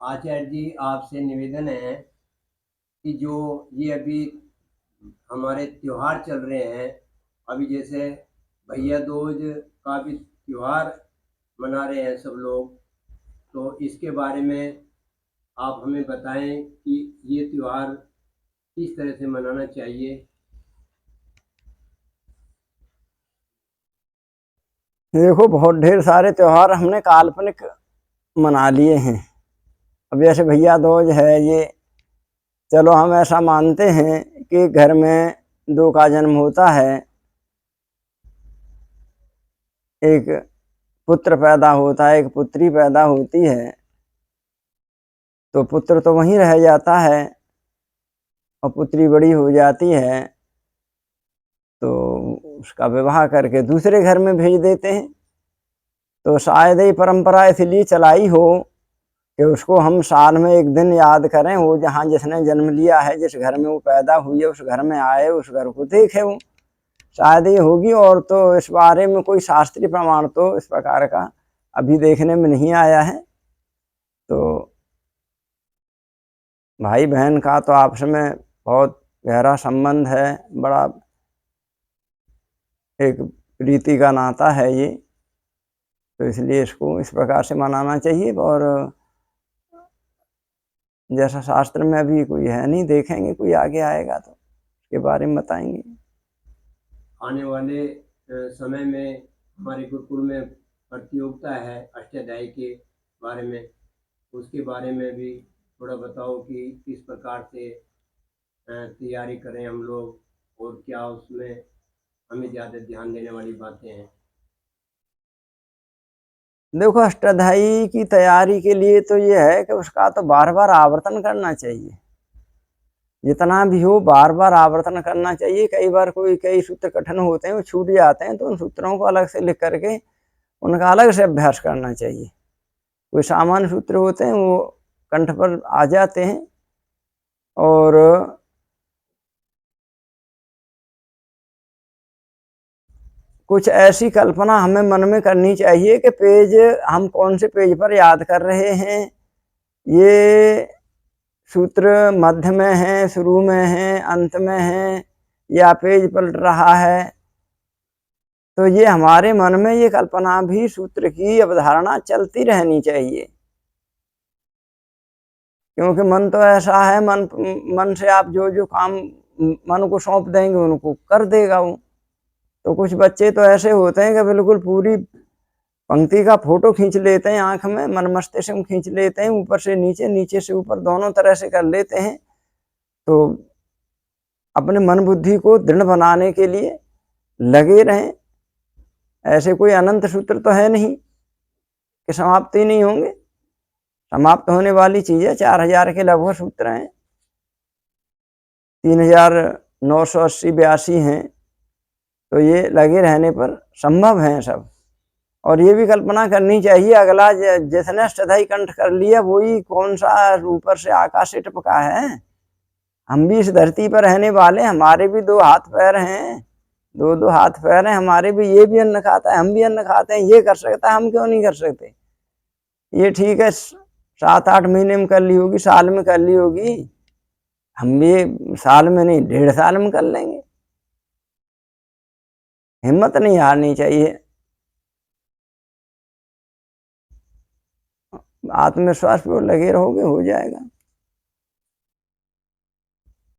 आचार्य जी, आपसे निवेदन है कि जो ये अभी हमारे त्योहार चल रहे हैं, अभी जैसे भैया दूज का भी त्योहार मना रहे हैं सब लोग, तो इसके बारे में आप हमें बताएं कि ये त्योहार किस तरह से मनाना चाहिए। देखो, बहुत ढेर सारे त्योहार हमने काल्पनिक मना लिए हैं। अब जैसे भैया दूज है, ये चलो हम ऐसा मानते हैं कि घर में दो का जन्म होता है, एक पुत्र पैदा होता है, एक पुत्री पैदा होती है। तो पुत्र तो वहीं रह जाता है और पुत्री बड़ी हो जाती है, तो उसका विवाह करके दूसरे घर में भेज देते हैं। तो शायद ये परंपरा इसलिए चलाई हो कि उसको हम साल में एक दिन याद करें, वो जहाँ जिसने जन्म लिया है, जिस घर में वो पैदा हुई है, उस घर में आए, उस घर को देखे वो, शायद ये होगी। और तो इस बारे में कोई शास्त्रीय प्रमाण तो इस प्रकार का अभी देखने में नहीं आया है। तो भाई बहन का तो आपस में बहुत गहरा संबंध है, बड़ा एक प्रीति का नाता है ये। तो इसलिए इसको इस प्रकार से मनाना चाहिए। और जैसा शास्त्र में अभी कोई है नहीं, देखेंगे कोई आगे आएगा तो उसके बारे में बताएंगे। आने वाले समय में हमारे गुरुकुल में प्रतियोगिता है अष्टाध्यायी के बारे में, उसके बारे में भी थोड़ा बताओ कि किस प्रकार से तैयारी करें हम लोग, और क्या उसमें हमें ज़्यादा ध्यान देने वाली बातें हैं। देखो, अष्टाध्यायी की तैयारी के लिए तो ये है कि उसका तो बार बार आवर्तन करना चाहिए। जितना भी हो बार बार आवर्तन करना चाहिए। कई बार कई सूत्र कठिन होते हैं, वो छूट जाते हैं, तो उन सूत्रों को अलग से लिख करके उनका अलग से अभ्यास करना चाहिए। कोई सामान्य सूत्र होते हैं वो कंठ पर आ जाते हैं। और कुछ ऐसी कल्पना हमें मन में करनी चाहिए कि पेज हम कौन से पेज पर याद कर रहे हैं, ये सूत्र मध्य में है, शुरू में है, अंत में है, या पेज पलट रहा है। तो ये हमारे मन में ये कल्पना भी सूत्र की अवधारणा चलती रहनी चाहिए। क्योंकि मन तो ऐसा है, मन से आप जो जो काम मन को सौंप देंगे उनको कर देगा वो। तो कुछ बच्चे तो ऐसे होते हैं कि बिल्कुल पूरी पंक्ति का फोटो खींच लेते हैं, आंख में मन मस्तिष्क में खींच लेते हैं, ऊपर से नीचे, नीचे से ऊपर, दोनों तरह से कर लेते हैं। तो अपने मन बुद्धि को दृढ़ बनाने के लिए लगे रहें। ऐसे कोई अनंत सूत्र तो है नहीं कि समाप्त ही नहीं होंगे। समाप्त होने वाली चीजें 4000 के लगभग सूत्र हैं, 3980-82 हैं। तो ये लगे रहने पर संभव है सब। और ये भी कल्पना करनी चाहिए, अगला जिसने अष्टाध्यायी कंठ कर लिया वही कौन सा ऊपर से आकाश से टपका है। हम भी इस धरती पर रहने वाले, हमारे भी दो हाथ पैर हैं, दो दो हाथ पैर हैं हमारे भी। ये भी अन्न खाता है, हम भी अन्न खाते हैं। ये कर सकता है, हम क्यों नहीं कर सकते। ये ठीक है, 7-8 महीने में कर ली होगी, साल में कर ली होगी, हम भी साल में नहीं 1.5 साल में कर लेंगे। हिम्मत नहीं हारनी चाहिए, आत्मविश्वास पे लगे रहोगे, हो जाएगा।